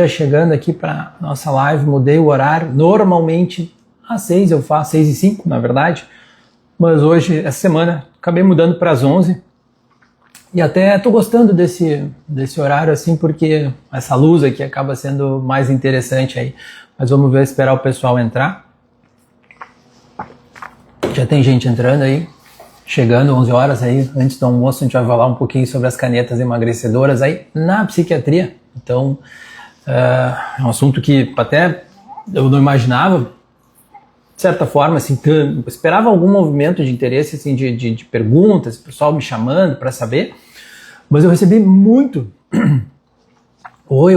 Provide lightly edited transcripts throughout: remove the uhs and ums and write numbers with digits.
Chegando aqui para nossa live, mudei o horário. Normalmente às 6 eu faço, 6h05 na verdade, mas hoje, essa semana, acabei mudando para as 11 e até estou gostando desse horário assim, porque essa luz aqui acaba sendo mais interessante aí. Mas vamos ver, esperar o pessoal entrar. Já tem gente entrando aí, chegando 11 horas aí, antes do almoço a gente vai falar um pouquinho sobre as canetas emagrecedoras aí na psiquiatria. Então, é um assunto que até eu não imaginava, de certa forma, assim, esperava algum movimento de interesse, assim, de perguntas, pessoal me chamando para saber, mas eu recebi muito. Oi,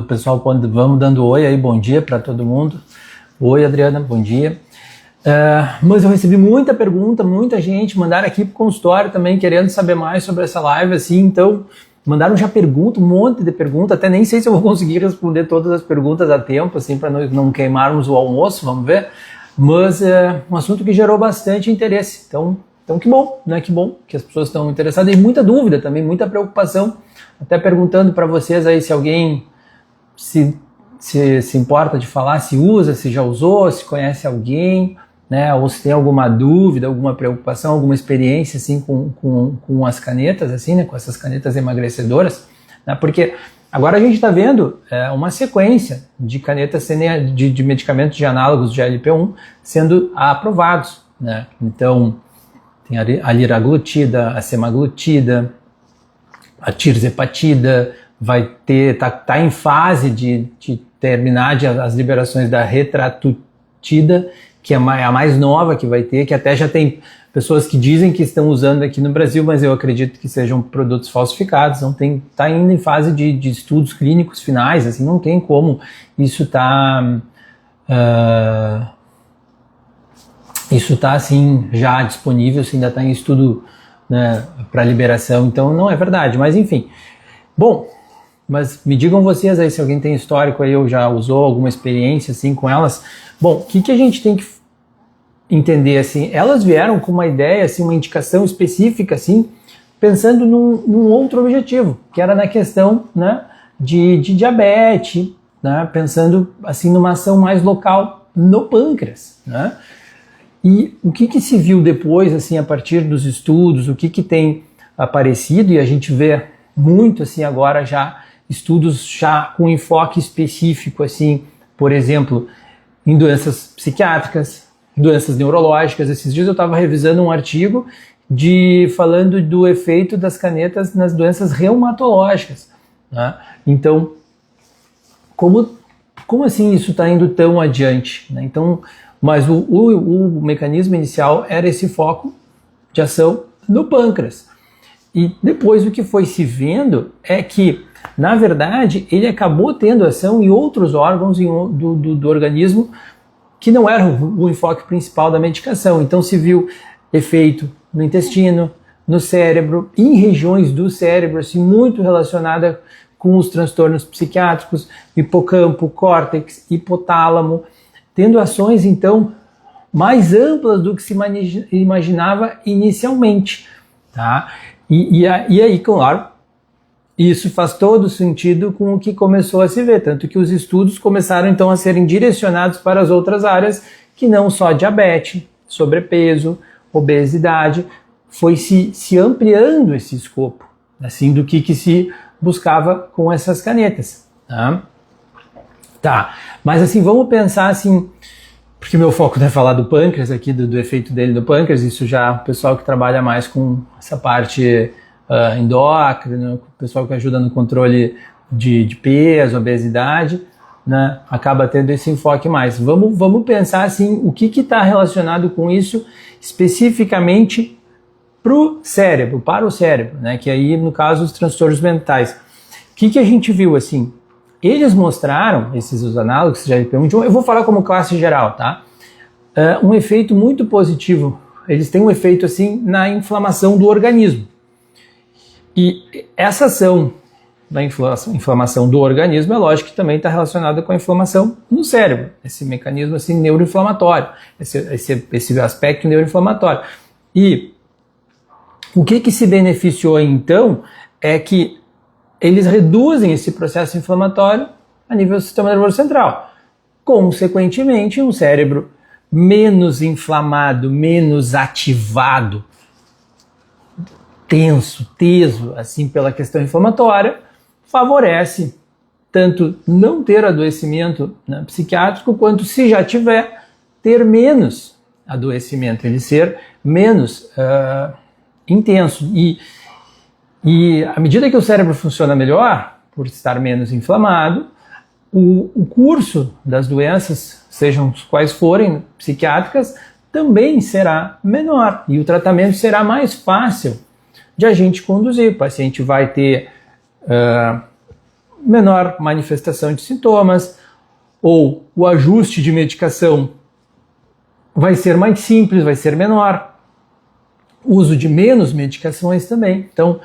pessoal, vamos dando oi aí, bom dia para todo mundo. Oi, Adriana, bom dia. Mas eu recebi muita pergunta, muita gente, mandaram aqui pro consultório também, querendo saber mais sobre essa live, assim, então mandaram já pergunta, um monte de perguntas, até nem sei se eu vou conseguir responder todas as perguntas a tempo, assim, para não queimarmos o almoço, vamos ver, mas é um assunto que gerou bastante interesse, então que bom, né, que bom que as pessoas estão interessadas, e muita dúvida também, muita preocupação, até perguntando para vocês aí se alguém se importa de falar, se usa, se já usou, se conhece alguém, né, ou se tem alguma dúvida, alguma preocupação, alguma experiência assim com as canetas, assim, né, com essas canetas emagrecedoras, né, porque agora a gente está vendo uma sequência de canetas de medicamentos de análogos de GLP-1 sendo aprovados, né, então tem a liraglutida, a semaglutida, a tirzepatida, tá em fase de terminar as liberações da retratutida, que é a mais nova que vai ter, que até já tem pessoas que dizem que estão usando aqui no Brasil, mas eu acredito que sejam produtos falsificados, não tem, tá ainda em fase de estudos clínicos finais, assim, não tem como isso tá assim já disponível, se ainda está em estudo, né, para liberação, então não é verdade, mas enfim. Bom, mas me digam vocês aí se alguém tem histórico aí ou já usou alguma experiência assim com elas. Bom, o que a gente tem que entender assim? Elas vieram com uma ideia, assim, uma indicação específica, assim, pensando num outro objetivo, que era na questão, né, de diabetes, né, pensando assim numa ação mais local no pâncreas, né? E o que se viu depois, assim, a partir dos estudos, o que tem aparecido, e a gente vê muito assim agora já estudos já com enfoque específico, assim, por exemplo, em doenças psiquiátricas, doenças neurológicas. Esses dias eu estava revisando um artigo falando do efeito das canetas nas doenças reumatológicas, né? Então, como assim isso está indo tão adiante, né? Então, mas o mecanismo inicial era esse foco de ação no pâncreas. E depois o que foi se vendo é que, na verdade, ele acabou tendo ação em outros órgãos do organismo que não era o enfoque principal da medicação. Então se viu efeito no intestino, no cérebro, em regiões do cérebro, assim, muito relacionada com os transtornos psiquiátricos, hipocampo, córtex, hipotálamo, tendo ações, então, mais amplas do que se imaginava inicialmente, tá? E aí, claro, isso faz todo sentido com o que começou a se ver, tanto que os estudos começaram, então, a serem direcionados para as outras áreas, que não só diabetes, sobrepeso, obesidade, foi se ampliando esse escopo, assim, do que se buscava com essas canetas, tá? Tá, mas assim, vamos pensar assim, porque meu foco não é falar do pâncreas aqui, do efeito dele no pâncreas, isso já o pessoal que trabalha mais com essa parte endócrina, o pessoal que ajuda no controle de peso, obesidade, né, acaba tendo esse enfoque mais. Vamos pensar assim, o que está relacionado com isso especificamente para o cérebro, né, que aí no caso os transtornos mentais. O que a gente viu assim? Eles mostraram, os análogos de GLP-1, eu vou falar como classe geral, tá? Um efeito muito positivo. Eles têm um efeito assim na inflamação do organismo. E essa ação da inflamação do organismo é lógico que também está relacionada com a inflamação no cérebro, esse mecanismo assim neuroinflamatório, esse aspecto neuroinflamatório. E o que se beneficiou então é que eles reduzem esse processo inflamatório a nível do sistema nervoso central. Consequentemente, um cérebro menos inflamado, menos ativado, teso, assim, pela questão inflamatória, favorece tanto não ter adoecimento, né, psiquiátrico, quanto, se já tiver, ter menos adoecimento, ele ser menos intenso. E à medida que o cérebro funciona melhor, por estar menos inflamado, o curso das doenças, sejam quais forem, psiquiátricas, também será menor e o tratamento será mais fácil de a gente conduzir. O paciente vai ter menor manifestação de sintomas, ou o ajuste de medicação vai ser mais simples, vai ser menor, o uso de menos medicações também. Então,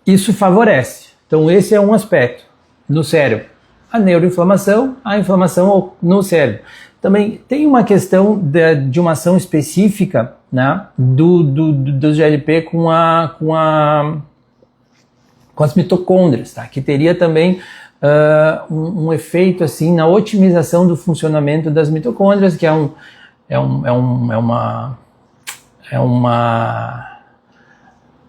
isso favorece. Então, esse é um aspecto no cérebro. A neuroinflamação, a inflamação no cérebro. Também tem uma questão de uma ação específica, né, do GLP com as mitocôndrias, tá? Que teria também um efeito assim na otimização do funcionamento das mitocôndrias, que é uma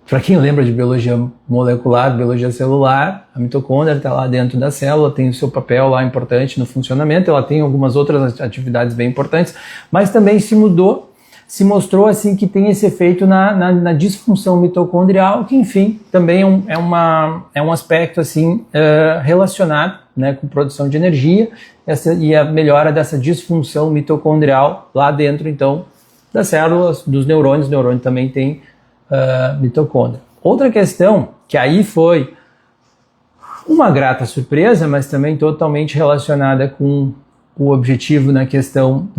para quem lembra de biologia molecular, biologia celular, a mitocôndria está lá dentro da célula, tem o seu papel lá importante no funcionamento, ela tem algumas outras atividades bem importantes, mas também se mostrou assim que tem esse efeito na disfunção mitocondrial, que enfim, também é um aspecto assim relacionado, né, com produção de energia e a melhora dessa disfunção mitocondrial lá dentro, então, das células, dos neurônios. O neurônio também tem mitocôndria. Outra questão, que aí foi uma grata surpresa, mas também totalmente relacionada com o objetivo na questão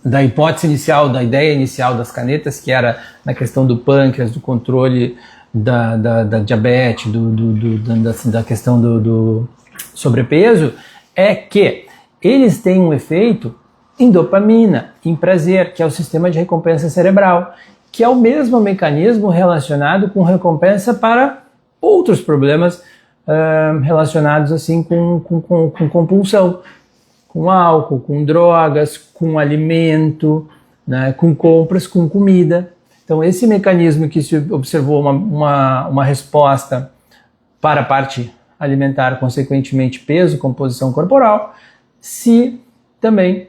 da hipótese inicial, da ideia inicial das canetas, que era na questão do pâncreas, do controle da diabetes, da questão do sobrepeso, é que eles têm um efeito em dopamina, em prazer, que é o sistema de recompensa cerebral, que é o mesmo mecanismo relacionado com recompensa para outros problemas relacionados assim com compulsão, com álcool, com drogas, com alimento, né, com compras, com comida. Então esse mecanismo que se observou uma resposta para a parte alimentar, consequentemente peso, composição corporal, se também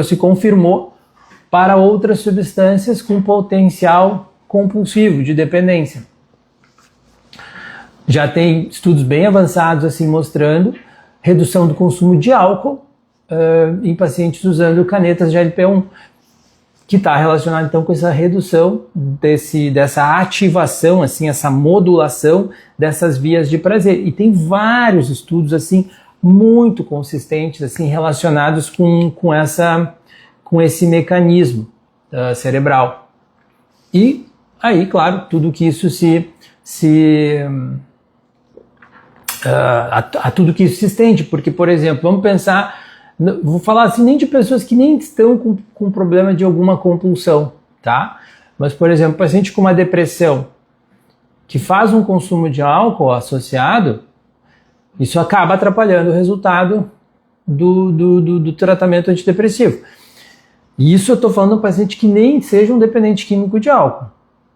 se confirmou para outras substâncias com potencial compulsivo, de dependência. Já tem estudos bem avançados assim mostrando redução do consumo de álcool em pacientes usando canetas de GLP-1, que está relacionado então com essa redução dessa ativação, assim, essa modulação dessas vias de prazer. E tem vários estudos assim muito consistentes, assim, relacionados com esse mecanismo cerebral. E aí, claro, tudo que isso tudo que isso se estende, porque, por exemplo, vamos pensar, vou falar assim, nem de pessoas que nem estão com problema de alguma compulsão, tá? Mas, por exemplo, paciente com uma depressão que faz um consumo de álcool associado, isso acaba atrapalhando o resultado do tratamento antidepressivo. E isso eu estou falando de um paciente que nem seja um dependente químico de álcool.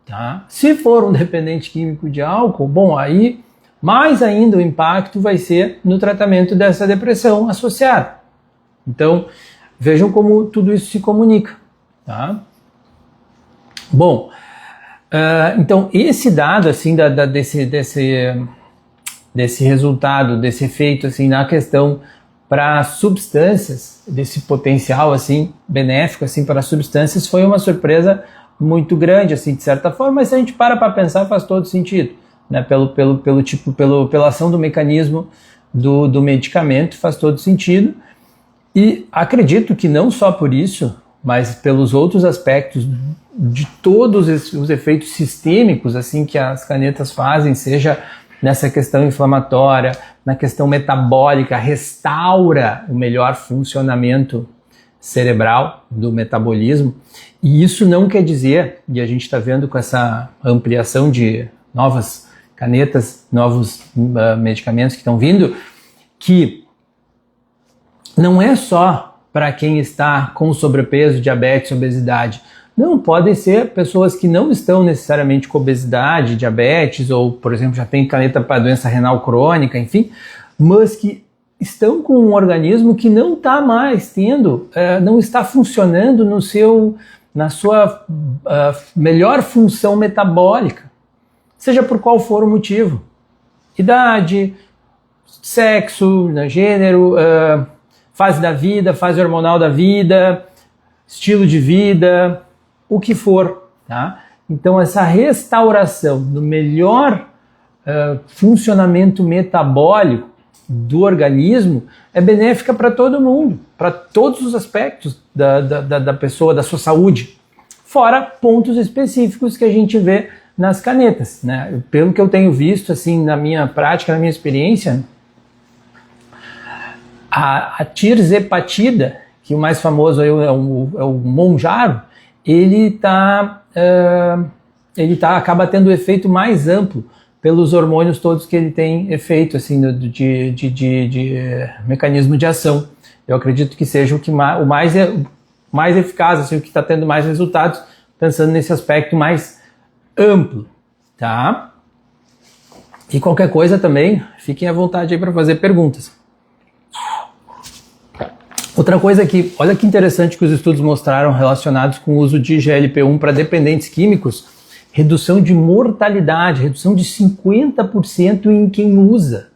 Tá? Se for um dependente químico de álcool, bom, aí mais ainda o impacto vai ser no tratamento dessa depressão associada. Então, vejam como tudo isso se comunica. Tá? Bom, então esse dado assim, desse resultado, desse efeito assim, na questão para substâncias, desse potencial assim, benéfico assim, para substâncias, foi uma surpresa muito grande, assim, de certa forma, mas se a gente para pensar, faz todo sentido, né? Pela ação do mecanismo do medicamento, faz todo sentido. E acredito que não só por isso, mas pelos outros aspectos de todos os efeitos sistêmicos assim que as canetas fazem, seja nessa questão inflamatória, na questão metabólica, restaura o melhor funcionamento cerebral do metabolismo. E isso não quer dizer, e a gente está vendo com essa ampliação de novas canetas, novos medicamentos que estão vindo, que não é só para quem está com sobrepeso, diabetes, obesidade. Não, podem ser pessoas que não estão necessariamente com obesidade, diabetes, ou, por exemplo, já tem caneta para doença renal crônica, enfim, mas que estão com um organismo que não está mais tendo, não está funcionando na sua melhor função metabólica, seja por qual for o motivo. Idade, sexo, gênero, fase da vida, fase hormonal da vida, estilo de vida, o que for, tá? Então essa restauração do melhor funcionamento metabólico do organismo é benéfica para todo mundo, para todos os aspectos da pessoa, da sua saúde, fora pontos específicos que a gente vê nas canetas, né? Pelo que eu tenho visto assim na minha prática, na minha experiência, a tirzepatida, que o mais famoso é o Mounjaro, ele acaba tendo o efeito mais amplo pelos hormônios todos que ele tem efeito assim, de mecanismo de ação. Eu acredito que seja o mais eficaz, assim, o que está tendo mais resultados, pensando nesse aspecto mais amplo, tá? E qualquer coisa também, fiquem à vontade aí para fazer perguntas. Outra coisa que, olha que interessante que os estudos mostraram relacionados com o uso de GLP-1 para dependentes químicos, redução de mortalidade, redução de 50% em quem usa.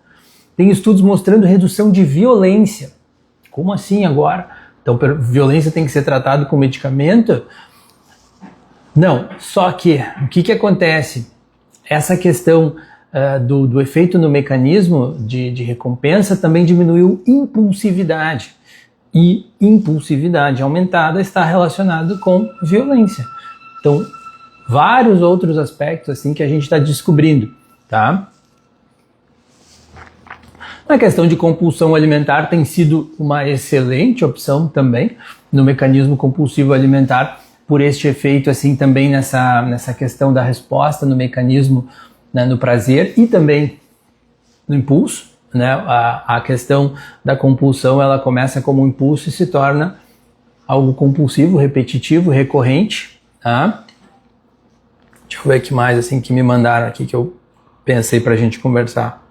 Tem estudos mostrando redução de violência. Como assim agora? Então, violência tem que ser tratado com medicamento? Não, só que o que acontece? Essa questão do efeito no mecanismo de recompensa também diminuiu impulsividade. E impulsividade aumentada está relacionado com violência. Então, vários outros aspectos assim que a gente está descobrindo, tá? A questão de compulsão alimentar tem sido uma excelente opção também no mecanismo compulsivo alimentar, por este efeito assim também nessa questão da resposta no mecanismo, né, no prazer e também no impulso. Né? A questão da compulsão, ela começa como um impulso e se torna algo compulsivo, repetitivo, recorrente, tá? Deixa eu ver o que mais assim que me mandaram aqui que eu pensei pra gente conversar.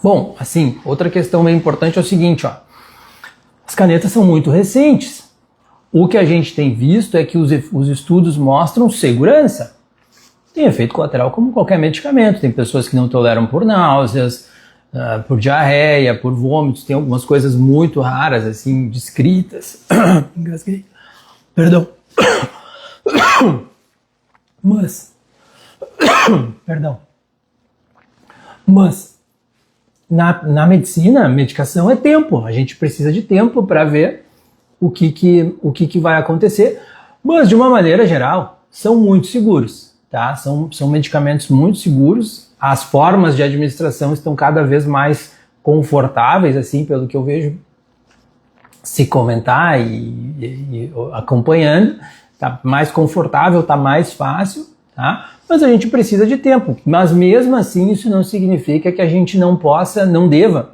Bom, assim, outra questão bem importante é o seguinte, ó. As canetas são muito recentes. O que a gente tem visto é que os estudos mostram segurança. Tem efeito colateral como qualquer medicamento. Tem pessoas que não toleram por náuseas, por diarreia, por vômitos. Tem algumas coisas muito raras, assim, descritas. Engasguei. Perdão. Mas... Perdão. Mas... Na medicina, medicação é tempo. A gente precisa de tempo para ver o que vai acontecer, mas de uma maneira geral são muito seguros, tá? São medicamentos muito seguros, as formas de administração estão cada vez mais confortáveis, assim, pelo que eu vejo se comentar e acompanhando, tá mais confortável, tá mais fácil, tá? Mas a gente precisa de tempo, mas mesmo assim isso não significa que a gente não deva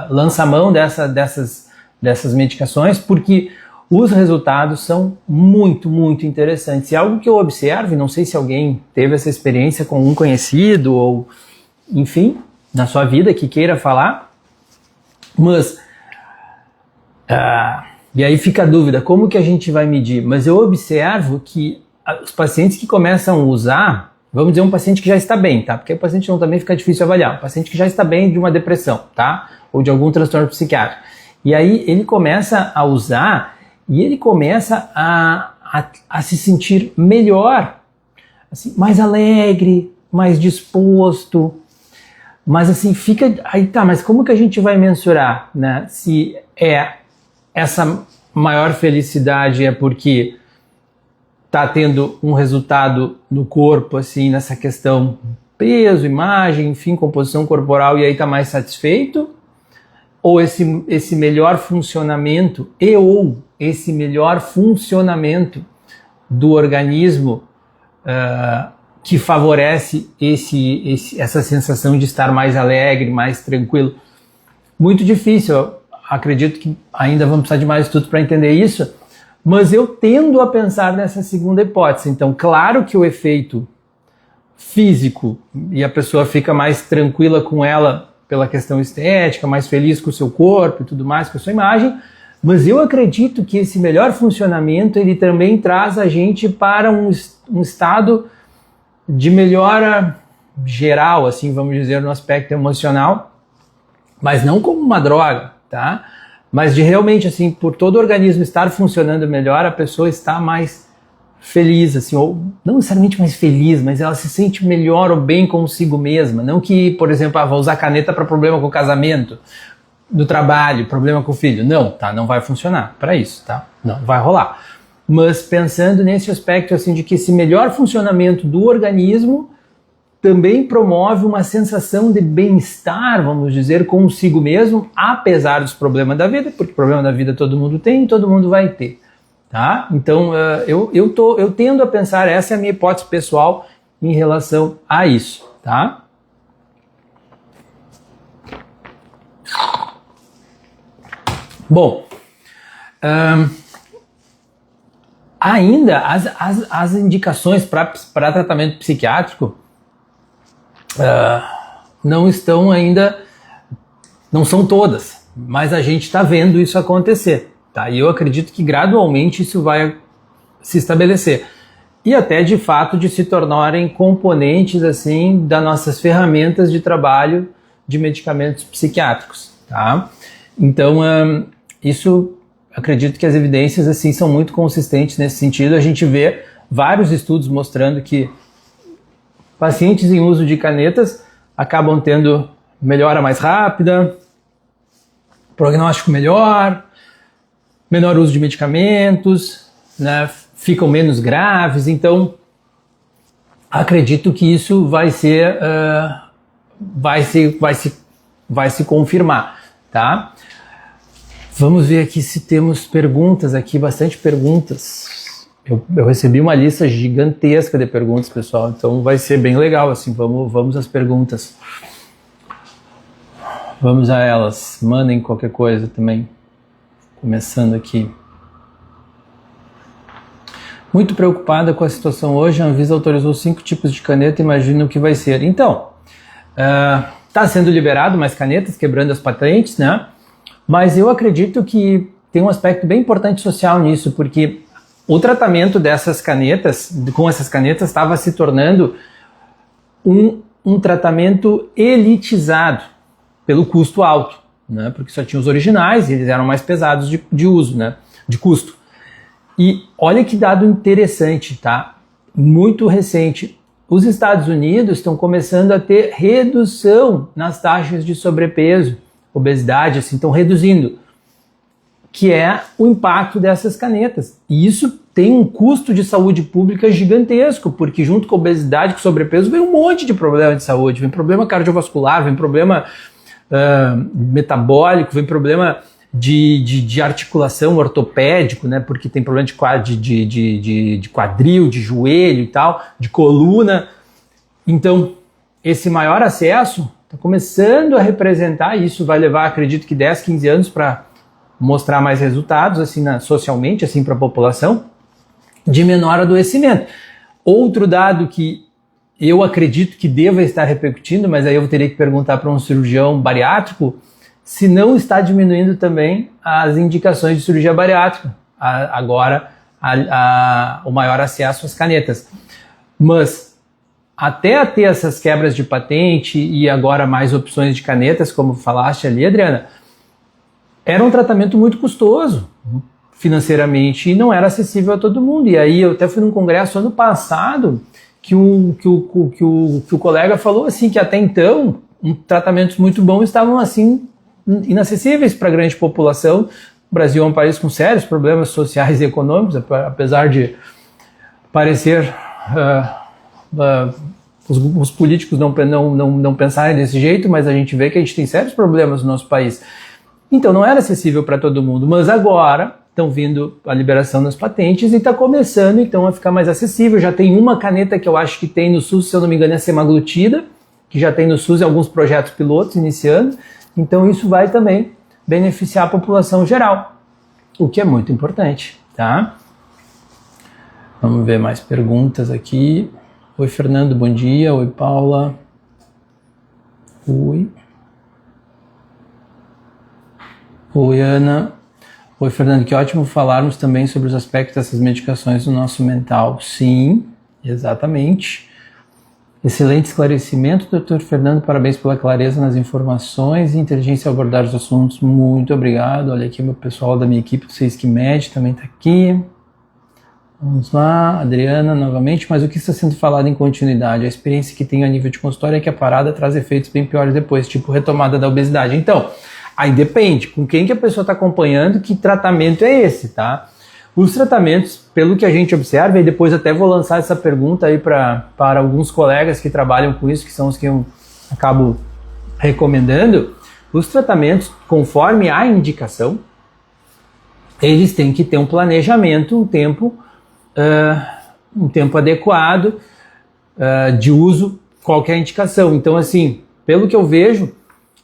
lançar mão dessas medicações, porque os resultados são muito, muito interessantes. E algo que eu observo, não sei se alguém teve essa experiência com um conhecido ou, enfim, na sua vida que queira falar, mas, e aí fica a dúvida, como que a gente vai medir? Mas eu observo que os pacientes que começam a usar, vamos dizer um paciente que já está bem, tá? Porque o paciente não também fica difícil avaliar, um paciente que já está bem de uma depressão, tá? Ou de algum transtorno psiquiátrico. E aí ele começa a usar e ele começa a se sentir melhor, assim, mais alegre, mais disposto, mas assim, aí tá, mas como que a gente vai mensurar, né? Se essa maior felicidade é porque tá tendo um resultado no corpo, assim, nessa questão peso, imagem, enfim, composição corporal, e aí está mais satisfeito? Ou esse melhor funcionamento esse melhor funcionamento do organismo que favorece essa sensação de estar mais alegre, mais tranquilo? Muito difícil, eu acredito que ainda vamos precisar de mais estudos para entender isso, mas eu tendo a pensar nessa segunda hipótese. Então, claro que o efeito físico, e a pessoa fica mais tranquila com ela pela questão estética, mais feliz com o seu corpo e tudo mais, com a sua imagem, mas eu acredito que esse melhor funcionamento, ele também traz a gente para um estado de melhora geral, assim, vamos dizer, no aspecto emocional, mas não como uma droga, tá? Mas de realmente, assim, por todo o organismo estar funcionando melhor, a pessoa está mais feliz, assim, ou não necessariamente mais feliz, mas ela se sente melhor ou bem consigo mesma. Não que, por exemplo, vou usar caneta para problema com o casamento, no trabalho, problema com o filho. Não, tá? Não vai funcionar para isso, tá? Não vai rolar. Mas pensando nesse aspecto, assim, de que esse melhor funcionamento do organismo também promove uma sensação de bem-estar, vamos dizer, consigo mesmo, apesar dos problemas da vida, porque problema da vida todo mundo tem e todo mundo vai ter. Tá? Então, eu tendo a pensar, essa é a minha hipótese pessoal em relação a isso. Tá? Bom, ainda as indicações para tratamento psiquiátrico não estão ainda, não são todas, mas a gente está vendo isso acontecer. Tá? E eu acredito que gradualmente isso vai se estabelecer. E até de fato de se tornarem componentes assim das nossas ferramentas de trabalho de medicamentos psiquiátricos. Tá? Então, isso, acredito que as evidências assim são muito consistentes nesse sentido. A gente vê vários estudos mostrando que pacientes em uso de canetas acabam tendo melhora mais rápida, prognóstico melhor, menor uso de medicamentos, né, ficam menos graves. Então, acredito que isso vai se confirmar, tá? Vamos ver aqui se temos perguntas aqui, bastante perguntas. Eu recebi uma lista gigantesca de perguntas, pessoal, então vai ser bem legal, assim, vamos às perguntas. Vamos a elas, mandem qualquer coisa também. Começando aqui. Muito preocupada com a situação hoje, a Anvisa autorizou 5 tipos de caneta, imagina o que vai ser. Então, está sendo liberado mais canetas, quebrando as patentes, né? Mas eu acredito que tem um aspecto bem importante social nisso, porque o tratamento dessas canetas, com essas canetas, estava se tornando um tratamento elitizado pelo custo alto. Né, porque só tinha os originais e eles eram mais pesados de uso, né, de custo. E olha que dado interessante, tá? Muito recente. Os Estados Unidos estão começando a ter redução nas taxas de sobrepeso, obesidade, assim, estão reduzindo, que é o impacto dessas canetas. E isso tem um custo de saúde pública gigantesco, porque junto com a obesidade, com sobrepeso, vem um monte de problema de saúde, vem problema cardiovascular, vem problema metabólico, vem problema de articulação ortopédico, né? Porque tem problema de quadril, de joelho e tal, de coluna. Então, esse maior acesso está começando a representar, e isso vai levar, acredito que 10, 15 anos para mostrar mais resultados assim, socialmente, assim, para a população, de menor adoecimento. Outro dado que eu acredito que deva estar repercutindo, mas aí eu teria que perguntar para um cirurgião bariátrico se não está diminuindo também as indicações de cirurgia bariátrica, agora o maior acesso às canetas. Mas até ter essas quebras de patente e agora mais opções de canetas, como falaste ali, Adriana, era um tratamento muito custoso financeiramente e não era acessível a todo mundo. E aí eu até fui num congresso ano passado que o colega falou assim que até então tratamentos muito bons estavam assim inacessíveis para a grande população. O Brasil é um país com sérios problemas sociais e econômicos, apesar de parecer os políticos não pensarem desse jeito, mas a gente vê que a gente tem sérios problemas no nosso país. Então não era acessível para todo mundo, mas agora estão vindo a liberação das patentes e está começando então a ficar mais acessível. Já tem uma caneta que eu acho que tem no SUS, se eu não me engano, é semaglutida, que já tem no SUS em alguns projetos pilotos iniciando. Então isso vai também beneficiar a população geral, o que é muito importante, tá? Vamos ver mais perguntas aqui. Oi, Fernando, bom dia. Oi, Paula. Oi. Oi, Ana. Oi, Fernando, que ótimo falarmos também sobre os aspectos dessas medicações do nosso mental. Sim, exatamente. Excelente esclarecimento, Dr. Fernando. Parabéns pela clareza nas informações e inteligência ao abordar os assuntos. Muito obrigado. Olha aqui, meu pessoal da minha equipe do SESC-Med também está aqui. Vamos lá, Adriana, novamente. Mas o que está sendo falado em continuidade? A experiência que tenho a nível de consultório é que a parada traz efeitos bem piores depois, tipo retomada da obesidade. Então, aí depende com quem que a pessoa está acompanhando, que tratamento é esse, tá? Os tratamentos, pelo que a gente observa, e depois até vou lançar essa pergunta aí para alguns colegas que trabalham com isso, que são os que eu acabo recomendando, os tratamentos, conforme a indicação, eles têm que ter um planejamento, um tempo adequado de uso, qualquer indicação. Então, assim, pelo que eu vejo,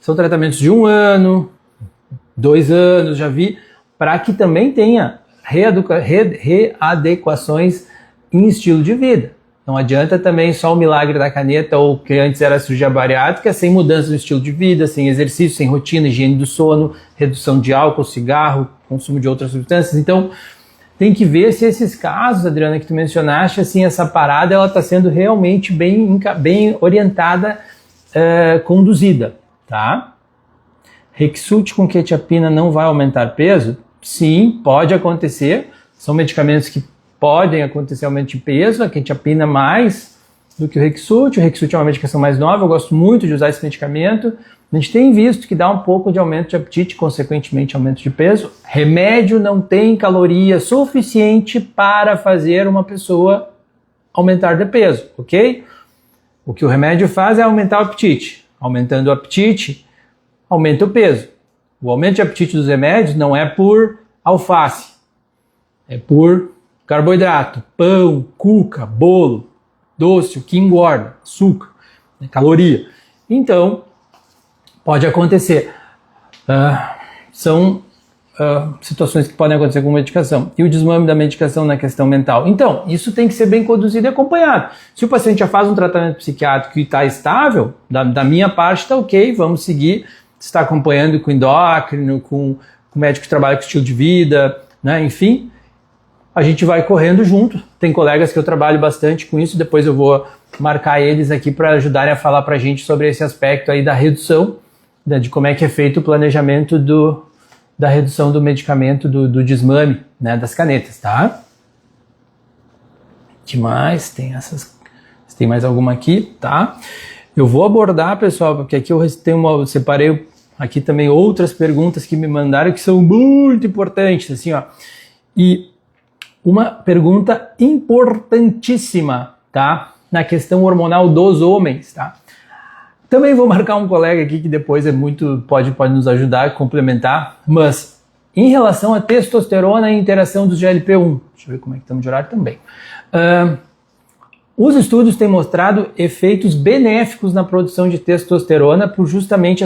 são tratamentos de 1 ano, 2 anos, já vi, para que também tenha readequações em estilo de vida. Não adianta também só o milagre da caneta, ou que antes era cirurgia bariátrica, sem mudança no estilo de vida, sem exercício, sem rotina, higiene do sono, redução de álcool, cigarro, consumo de outras substâncias. Então, tem que ver se esses casos, Adriana, que tu mencionaste, assim, essa parada, ela está sendo realmente bem orientada, conduzida, tá? Rexult com quetiapina não vai aumentar peso? Sim, pode acontecer. São medicamentos que podem acontecer aumento de peso, a quetiapina mais do que o Rexult. O Rexult é uma medicação mais nova, eu gosto muito de usar esse medicamento. A gente tem visto que dá um pouco de aumento de apetite, consequentemente aumento de peso. Remédio não tem caloria suficiente para fazer uma pessoa aumentar de peso, ok? O que o remédio faz é aumentar o apetite. Aumentando o apetite, aumenta o peso. O aumento de apetite dos remédios não é por alface, é por carboidrato, pão, cuca, bolo, doce, o que engorda, açúcar, caloria. Então, pode acontecer. São situações que podem acontecer com medicação. E o desmame da medicação na questão mental. Então, isso tem que ser bem conduzido e acompanhado. Se o paciente já faz um tratamento psiquiátrico e está estável, da minha parte está ok, vamos seguir. Está acompanhando com endócrino, com médico que trabalha com estilo de vida, né? Enfim, a gente vai correndo junto. Tem colegas que eu trabalho bastante com isso, depois eu vou marcar eles aqui para ajudarem a falar para a gente sobre esse aspecto aí da redução, né, de como é que é feito o planejamento da redução do medicamento, do desmame, né, das canetas, tá? Que mais? Tem mais alguma aqui, tá? Eu vou abordar, pessoal, porque aqui eu separei aqui também outras perguntas que me mandaram que são muito importantes, assim, ó. E uma pergunta importantíssima, tá? Na questão hormonal dos homens, tá? Também vou marcar um colega aqui que depois pode nos ajudar a complementar, mas em relação à testosterona e interação dos GLP-1, deixa eu ver como é que estamos de horário também. Os estudos têm mostrado efeitos benéficos na produção de testosterona por justamente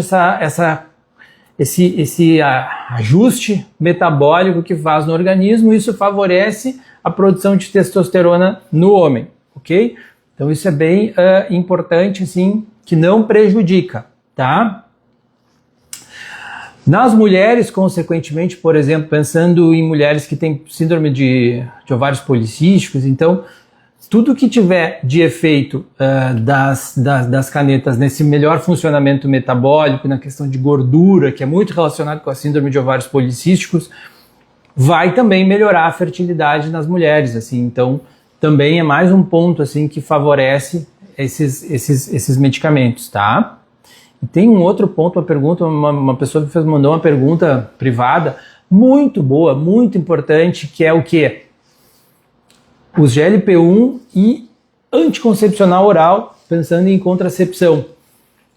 esse ajuste metabólico que faz no organismo. Isso favorece a produção de testosterona no homem, ok? Então isso é bem importante, assim, que não prejudica, tá? Nas mulheres, consequentemente, por exemplo, pensando em mulheres que têm síndrome de ovários policísticos, então tudo que tiver de efeito das canetas nesse melhor funcionamento metabólico, na questão de gordura, que é muito relacionado com a síndrome de ovários policísticos, vai também melhorar a fertilidade nas mulheres, assim. Então, também é mais um ponto, assim, que favorece esses medicamentos, tá? E tem um outro ponto, uma pergunta, uma pessoa que mandou uma pergunta privada muito boa, muito importante, que é o quê? Os GLP-1 e anticoncepcional oral, pensando em contracepção.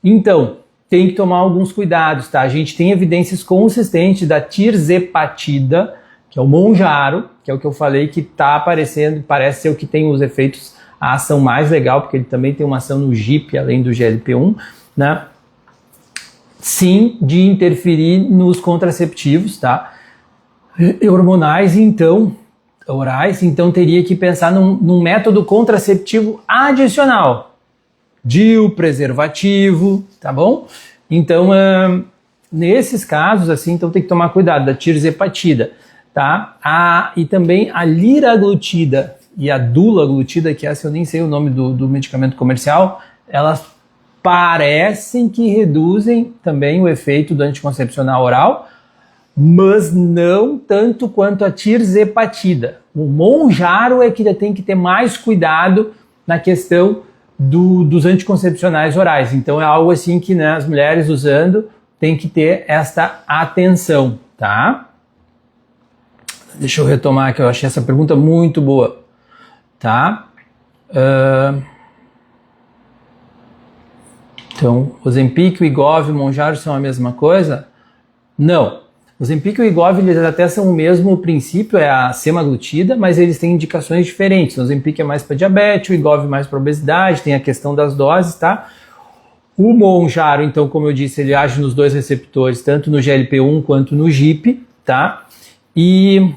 Então, tem que tomar alguns cuidados, tá? A gente tem evidências consistentes da tirzepatida, que é o Mounjaro, que é o que eu falei que está aparecendo, parece ser o que tem os efeitos, a ação mais legal, porque ele também tem uma ação no GIP, além do GLP-1, né? Sim, de interferir nos contraceptivos, tá? Hormonais, então, orais, então teria que pensar num método contraceptivo adicional. DIU, preservativo, tá bom? Então, nesses casos, assim, então tem que tomar cuidado da tirzepatida, tá? E também a liraglutida e a dulaglutida, que essa eu nem sei o nome do medicamento comercial, elas parecem que reduzem também o efeito do anticoncepcional oral, mas não tanto quanto a tirzepatida. O Mounjaro é que tem que ter mais cuidado na questão dos anticoncepcionais orais. Então é algo assim que, né, as mulheres usando tem que ter esta atenção, tá? Deixa eu retomar que eu achei essa pergunta muito boa, tá? Então, Ozempic, Wegovy e Mounjaro são a mesma coisa? Não. Ozempic e Wegovy, eles até são o mesmo princípio, é a semaglutida, mas eles têm indicações diferentes. O Ozempic é mais para diabetes, o Wegovy mais para obesidade, tem a questão das doses, tá? O Mounjaro, então, como eu disse, ele age nos dois receptores, tanto no GLP-1 quanto no GIP, tá? E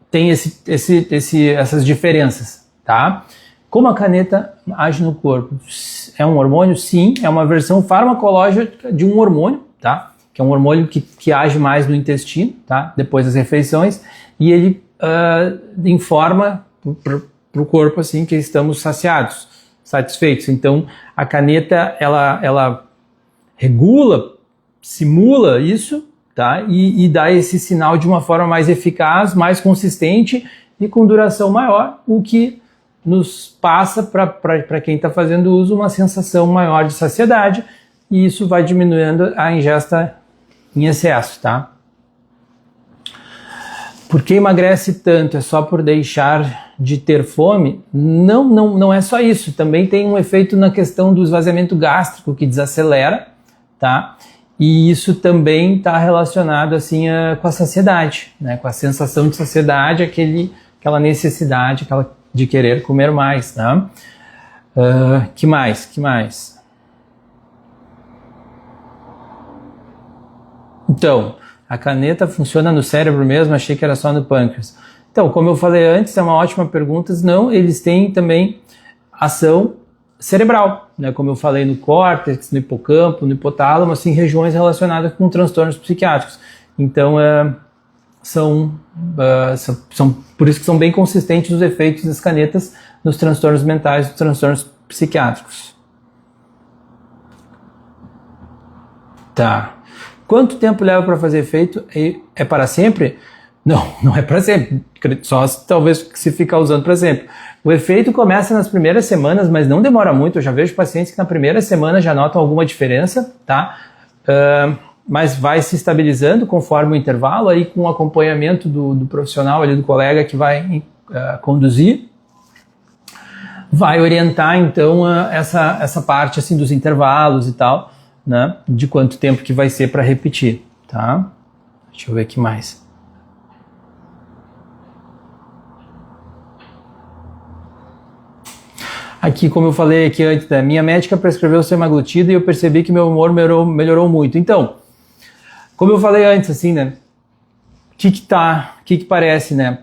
tem essas diferenças, tá? Como a caneta age no corpo? É um hormônio? Sim, é uma versão farmacológica de um hormônio, tá? Que é um hormônio que age mais no intestino, tá? Depois das refeições, e ele informa para o corpo assim que estamos satisfeitos. Então, a caneta, ela regula, simula isso, tá? E dá esse sinal de uma forma mais eficaz, mais consistente e com duração maior, o que nos passa para quem está fazendo uso uma sensação maior de saciedade, e isso vai diminuindo a ingesta em excesso, tá? Por que emagrece tanto? É só por deixar de ter fome? Não é só isso. Também tem um efeito na questão do esvaziamento gástrico que desacelera, tá? E isso também está relacionado assim com a saciedade, né? Com a sensação de saciedade, aquela necessidade de querer comer mais, tá? Que mais? Então, a caneta funciona no cérebro mesmo? Achei que era só no pâncreas. Então, como eu falei antes, é uma ótima pergunta. Não, eles têm também ação cerebral, né? Como eu falei, no córtex, no hipocampo, no hipotálamo, assim, regiões relacionadas com transtornos psiquiátricos. Então, são por isso que são bem consistentes os efeitos das canetas nos transtornos mentais, nos transtornos psiquiátricos. Tá. Quanto tempo leva para fazer efeito? É para sempre? Não é para sempre. Só talvez se ficar usando para sempre. O efeito começa nas primeiras semanas, mas não demora muito. Eu já vejo pacientes que na primeira semana já notam alguma diferença, tá? Mas vai se estabilizando conforme o intervalo, aí com o acompanhamento do profissional, ali, do colega que vai conduzir, vai orientar então essa parte assim dos intervalos e tal, né? De quanto tempo que vai ser para repetir, tá? Deixa eu ver aqui mais. Aqui, como eu falei aqui antes, né? Minha médica prescreveu semaglutida e eu percebi que meu humor melhorou muito. Então, como eu falei antes, assim, né? O que parece, né?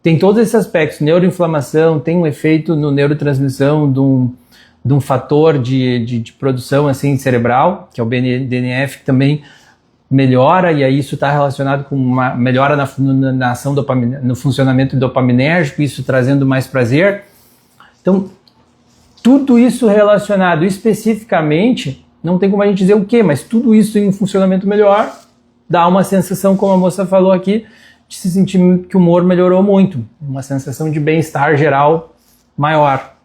Tem todos esses aspectos, neuroinflamação, tem um efeito no neurotransmissão de um fator de produção assim cerebral, que é o BDNF, que também melhora, e aí isso está relacionado com uma melhora na ação no funcionamento dopaminérgico, isso trazendo mais prazer. Então, tudo isso relacionado especificamente, não tem como a gente dizer o que, mas tudo isso em um funcionamento melhor dá uma sensação, como a moça falou aqui, de se sentir que o humor melhorou muito, uma sensação de bem-estar geral maior.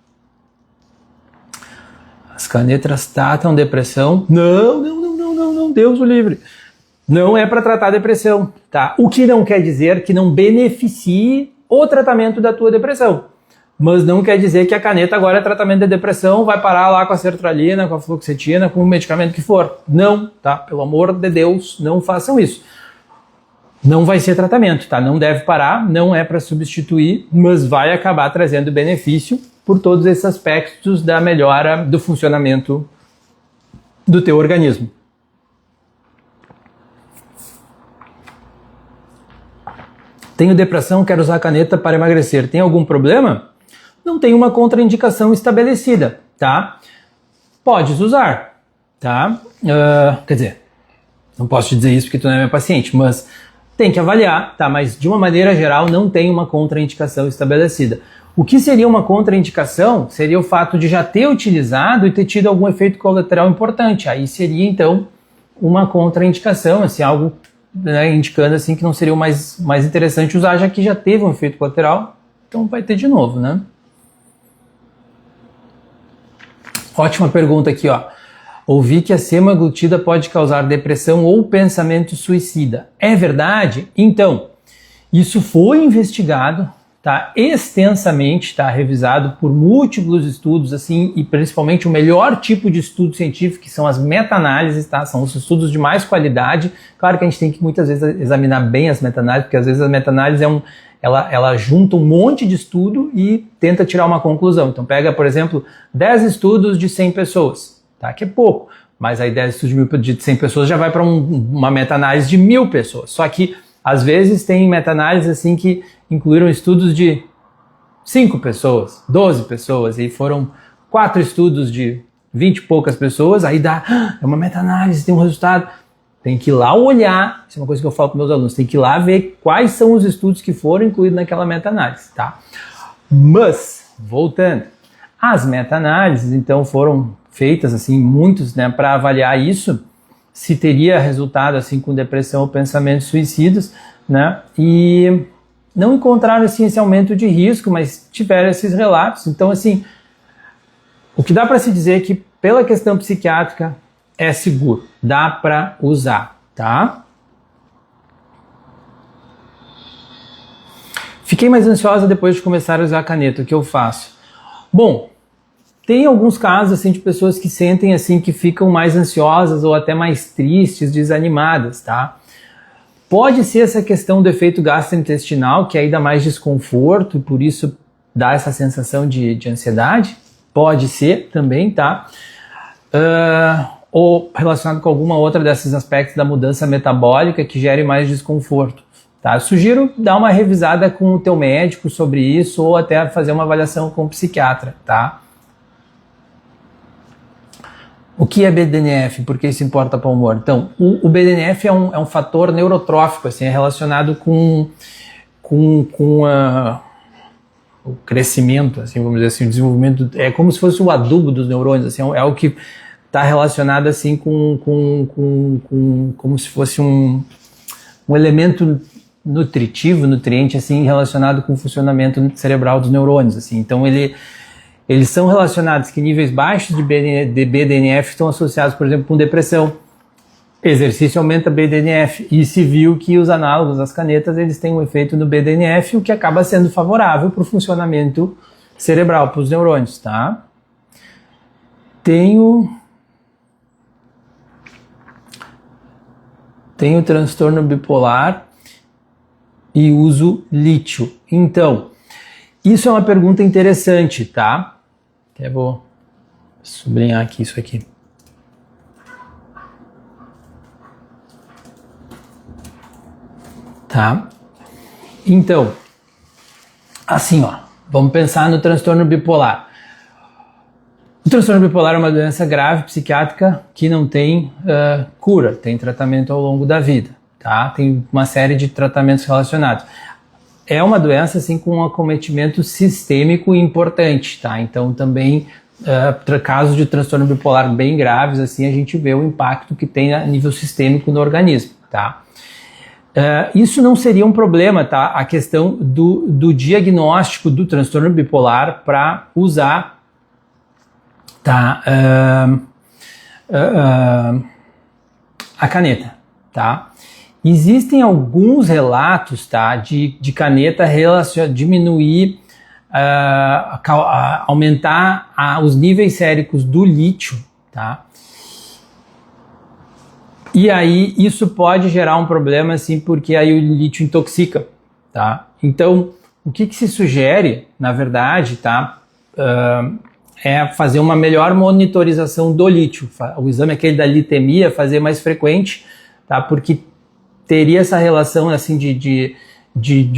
As canetas tratam depressão? Não, Deus o livre. Não é para tratar depressão, tá? O que não quer dizer que não beneficie o tratamento da tua depressão. Mas não quer dizer que a caneta agora é tratamento de depressão, vai parar lá com a sertralina, com a fluoxetina, com o medicamento que for. Não, tá? Pelo amor de Deus, não façam isso. Não vai ser tratamento, tá? Não deve parar, não é para substituir, mas vai acabar trazendo benefício por todos esses aspectos da melhora do funcionamento do teu organismo. Tenho depressão, quero usar caneta para emagrecer. Tem algum problema? Não tem uma contraindicação estabelecida, tá? Podes usar, tá? Quer dizer, não posso te dizer isso porque tu não é meu paciente, mas tem que avaliar, tá? Mas de uma maneira geral não tem uma contraindicação estabelecida. O que seria uma contraindicação seria o fato de já ter utilizado e ter tido algum efeito colateral importante. Aí seria então uma contraindicação, assim, algo, né, indicando assim que não seria o mais interessante usar, já que já teve um efeito colateral, então vai ter de novo, né? Ótima pergunta aqui, ó. Ouvi que a semaglutida pode causar depressão ou pensamento suicida. É verdade? Então, isso foi investigado, tá, extensamente, tá, revisado por múltiplos estudos, assim, e principalmente o melhor tipo de estudo científico, que são as meta-análises, tá, são os estudos de mais qualidade. Claro que a gente tem que muitas vezes examinar bem as meta-análises, porque às vezes a meta-análise ela junta um monte de estudo e tenta tirar uma conclusão. Então pega, por exemplo, 10 estudos de 100 pessoas, tá, que é pouco, mas aí 10 estudos de 100 pessoas já vai para uma meta-análise de 1000 pessoas. Só que às vezes tem meta-análises assim que incluíram estudos de 5 pessoas, 12 pessoas, e foram 4 estudos de 20 e poucas pessoas, aí é uma meta-análise, tem um resultado. Tem que ir lá olhar, isso é uma coisa que eu falo para meus alunos, tem que ir lá ver quais são os estudos que foram incluídos naquela meta-análise, tá? Mas, voltando, as meta-análises, então, foram feitas, assim, muitos, né, para avaliar isso, se teria resultado, assim, com depressão ou pensamentos suicidas, né, e não encontraram, assim, esse aumento de risco, mas tiveram esses relatos. Então, assim, o que dá para se dizer é que, pela questão psiquiátrica, é seguro, dá para usar, tá? Fiquei mais ansiosa depois de começar a usar a caneta, o que eu faço? Bom, tem alguns casos assim de pessoas que sentem assim que ficam mais ansiosas ou até mais tristes, desanimadas, tá? Pode ser essa questão do efeito gastrointestinal, que aí dá mais desconforto e por isso dá essa sensação de ansiedade. Pode ser também, tá? Ou relacionado com alguma outra desses aspectos da mudança metabólica que gere mais desconforto, tá? Eu sugiro dar uma revisada com o teu médico sobre isso ou até fazer uma avaliação com o psiquiatra, tá? O que é BDNF? Por que isso importa para o humor? Então, o BDNF é um fator neurotrófico, assim, é relacionado com o crescimento, assim, vamos dizer assim, o desenvolvimento, é como se fosse o adubo dos neurônios, assim, é o que está relacionado assim como se fosse um elemento nutriente assim relacionado com o funcionamento cerebral dos neurônios, assim. Então eles são relacionados que níveis baixos de BDNF estão associados, por exemplo, com depressão. Exercício aumenta BDNF e se viu que os análogos das canetas eles têm um efeito no BDNF, o que acaba sendo favorável para o funcionamento cerebral, para os neurônios, tá? Tenho transtorno bipolar e uso lítio. Então, isso é uma pergunta interessante, tá? Até vou sublinhar aqui isso aqui. Tá? Então, assim, ó, vamos pensar no transtorno bipolar. O transtorno bipolar é uma doença grave psiquiátrica que não tem cura, tem tratamento ao longo da vida, tá? Tem uma série de tratamentos relacionados. É uma doença assim com um acometimento sistêmico importante, tá? Então também casos de transtorno bipolar bem graves assim a gente vê o impacto que tem a nível sistêmico no organismo, tá? Isso não seria um problema, tá? A questão do diagnóstico do transtorno bipolar para usar, tá? A caneta, tá? Existem alguns relatos, tá? De caneta diminuir aumentar os níveis séricos do lítio, tá? E aí isso pode gerar um problema, assim, porque aí o lítio intoxica, tá? Então, o que se sugere, na verdade, tá? É fazer uma melhor monitorização do lítio. O exame aquele da litemia, fazer mais frequente, tá? Porque teria essa relação, assim, de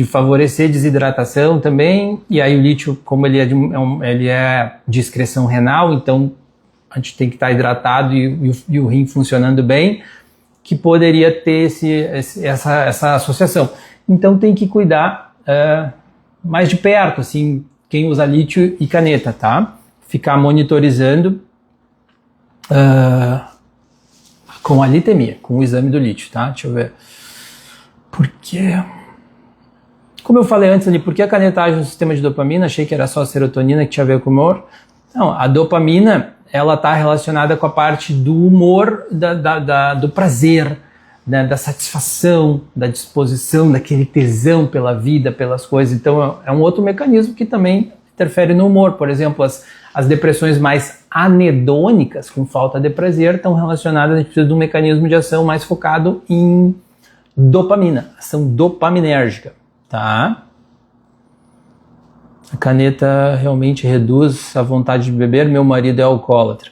favorecer desidratação também, e aí o lítio, como ele é de excreção renal, então a gente tem que estar hidratado e o rim funcionando bem, que poderia ter essa associação. Então tem que cuidar mais de perto, assim, quem usa lítio e caneta, tá? Ficar monitorizando com a litemia, com o exame do lítio, tá? Deixa eu ver. Por quê? Como eu falei antes ali, por que a caneta age no sistema de dopamina? Achei que era só a serotonina que tinha a ver com o humor. Não, a dopamina, ela está relacionada com a parte do humor, do prazer, né, da satisfação, da disposição, daquele tesão pela vida, pelas coisas. Então é um outro mecanismo que também interfere no humor. Por exemplo, as depressões mais anedônicas, com falta de prazer, estão relacionadas, a gente precisa de um mecanismo de ação mais focado em dopamina, ação dopaminérgica, tá? A caneta realmente reduz a vontade de beber, meu marido é alcoólatra.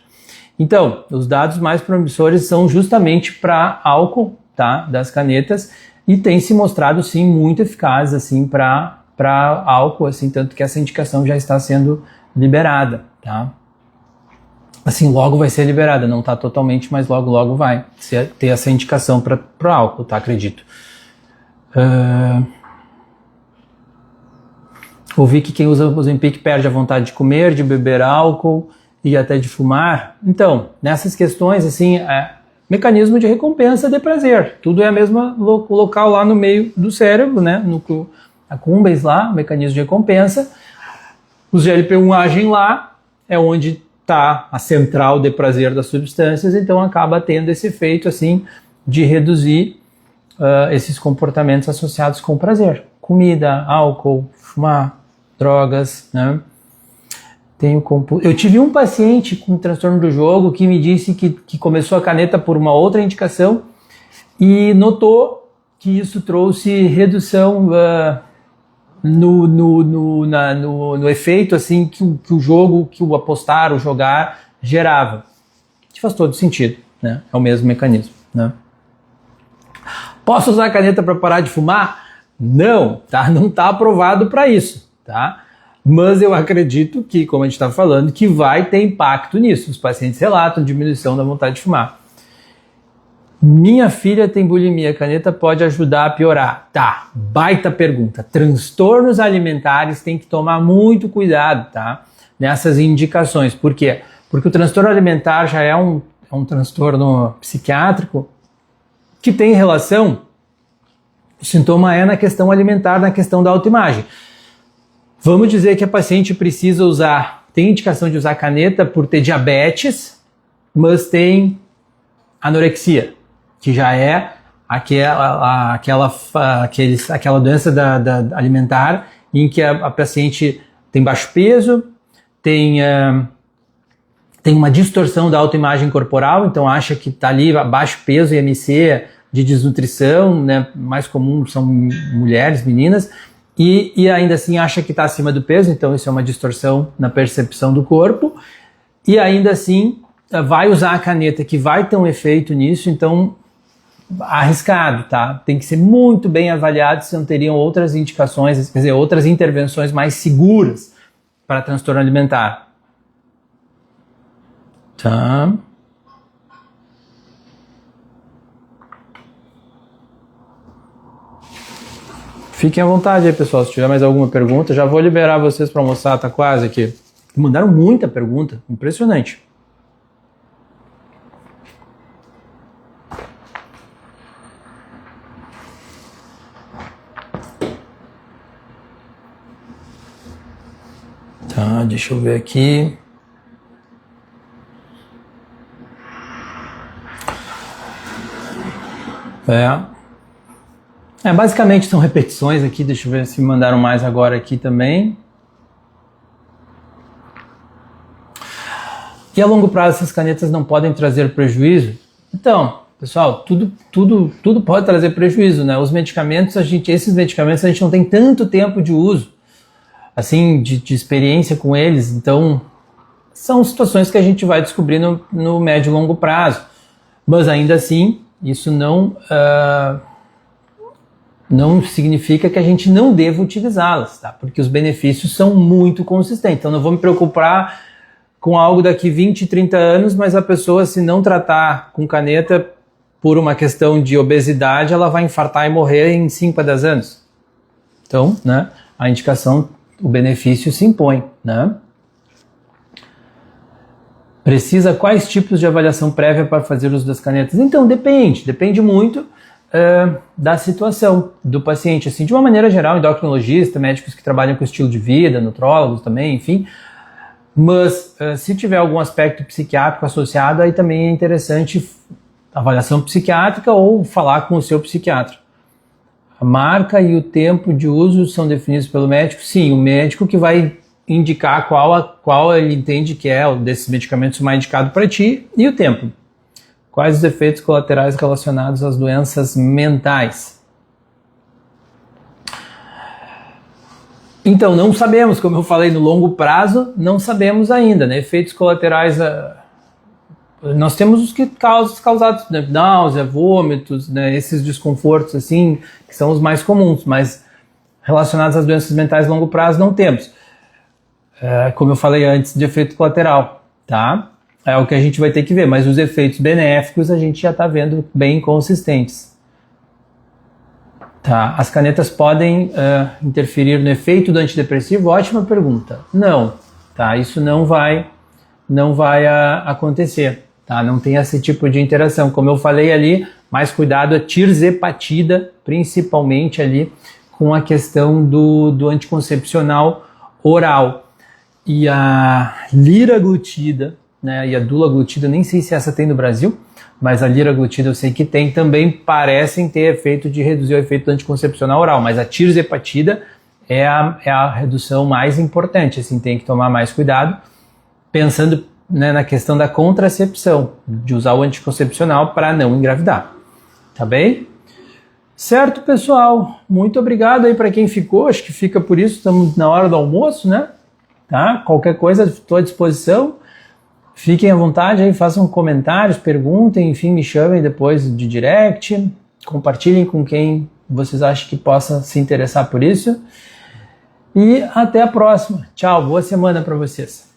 Então, os dados mais promissores são justamente para álcool, tá, das canetas, e tem se mostrado sim muito eficaz assim para álcool, assim, tanto que essa indicação já está sendo liberada, tá? Assim, logo vai ser liberada, não está totalmente, mas logo vai ter essa indicação para o álcool, tá? Acredito. Ouvi que quem usa o Ozempic perde a vontade de comer, de beber álcool e até de fumar. Então, nessas questões, assim, mecanismo de recompensa de prazer. Tudo é a mesma local lá no meio do cérebro, né? Núcleo accumbens lá, mecanismo de recompensa. Os GLP-1 agem lá, é onde está a central de prazer das substâncias, então acaba tendo esse efeito, assim, de reduzir esses comportamentos associados com prazer. Comida, álcool, fumar, drogas, né? Eu tive um paciente com transtorno do jogo que me disse que começou a caneta por uma outra indicação e notou que isso trouxe redução no efeito assim que o jogo, que o apostar, o jogar gerava. Isso faz todo sentido, né? É o mesmo mecanismo, né? Posso usar a caneta para parar de fumar? Não, tá? Não está aprovado para isso, tá? Mas eu acredito que, como a gente está falando, que vai ter impacto nisso. Os pacientes relatam diminuição da vontade de fumar. Minha filha tem bulimia, a caneta pode ajudar a piorar? Tá, baita pergunta. Transtornos alimentares tem que tomar muito cuidado, tá? Nessas indicações. Por quê? Porque o transtorno alimentar já é um transtorno psiquiátrico que tem relação, o sintoma é na questão alimentar, na questão da autoimagem. Vamos dizer que a paciente precisa tem indicação de usar caneta por ter diabetes, mas tem anorexia, que já é aquela doença alimentar em que a paciente tem baixo peso, tem uma distorção da autoimagem corporal, então acha que está ali baixo peso e IMC de desnutrição, né, mais comum são mulheres, meninas, e ainda assim acha que está acima do peso, então isso é uma distorção na percepção do corpo, e ainda assim vai usar a caneta que vai ter um efeito nisso, então arriscado, tá? Tem que ser muito bem avaliado se não teriam outras indicações, quer dizer, outras intervenções mais seguras para transtorno alimentar. Tá? Fiquem à vontade aí, pessoal, se tiver mais alguma pergunta, já vou liberar vocês para almoçar, tá quase aqui. Mandaram muita pergunta, impressionante. Tá, deixa eu ver aqui. Basicamente são repetições aqui, deixa eu ver se me mandaram mais agora aqui também. E a longo prazo essas canetas não podem trazer prejuízo? Então, pessoal, tudo pode trazer prejuízo, né? Os medicamentos, esses medicamentos a gente não tem tanto tempo de uso, assim, de experiência com eles, então são situações que a gente vai descobrir no médio e longo prazo. Mas ainda assim, isso não significa que a gente não deva utilizá-las, tá? Porque os benefícios são muito consistentes. Então não vou me preocupar com algo daqui 20, 30 anos, mas a pessoa, se não tratar com caneta por uma questão de obesidade, ela vai infartar e morrer em 5 a 10 anos. Então, né, a indicação, o benefício se impõe, né? Precisa quais tipos de avaliação prévia para fazer uso das canetas? Então, depende muito da situação do paciente. Assim, de uma maneira geral, endocrinologista, médicos que trabalham com estilo de vida, nutrólogos também, enfim. Mas se tiver algum aspecto psiquiátrico associado, aí também é interessante avaliação psiquiátrica ou falar com o seu psiquiatra. A marca e o tempo de uso são definidos pelo médico? Sim, o médico que vai indicar qual ele entende que é desses medicamentos mais indicado para ti, e o tempo. Quais os efeitos colaterais relacionados às doenças mentais? Então, não sabemos, como eu falei, no longo prazo, não sabemos ainda, né? Efeitos colaterais, nós temos os que causados, né? Náusea, vômitos, né? Esses desconfortos, assim, que são os mais comuns, mas relacionados às doenças mentais a longo prazo não temos. Como eu falei antes, de efeito colateral, tá? É o que a gente vai ter que ver, mas os efeitos benéficos a gente já está vendo bem consistentes. Tá, as canetas podem interferir no efeito do antidepressivo? Ótima pergunta. Não, tá? Isso não vai acontecer, tá? Não tem esse tipo de interação. Como eu falei ali, mais cuidado a tirzepatida, principalmente ali com a questão do anticoncepcional oral. E a liraglutida, né, e a dulaglutida, nem sei se essa tem no Brasil, mas a liraglutida eu sei que tem, também parecem ter efeito de reduzir o efeito do anticoncepcional oral, mas a tirzepatida é a redução mais importante, assim, tem que tomar mais cuidado, pensando, né, na questão da contracepção, de usar o anticoncepcional para não engravidar, tá bem? Certo, pessoal, muito obrigado aí para quem ficou, acho que fica por isso, estamos na hora do almoço, né? Tá? Qualquer coisa, estou à disposição. Fiquem à vontade aí, façam comentários, perguntem, enfim, me chamem depois de direct, compartilhem com quem vocês acham que possa se interessar por isso. E até a próxima. Tchau, boa semana para vocês.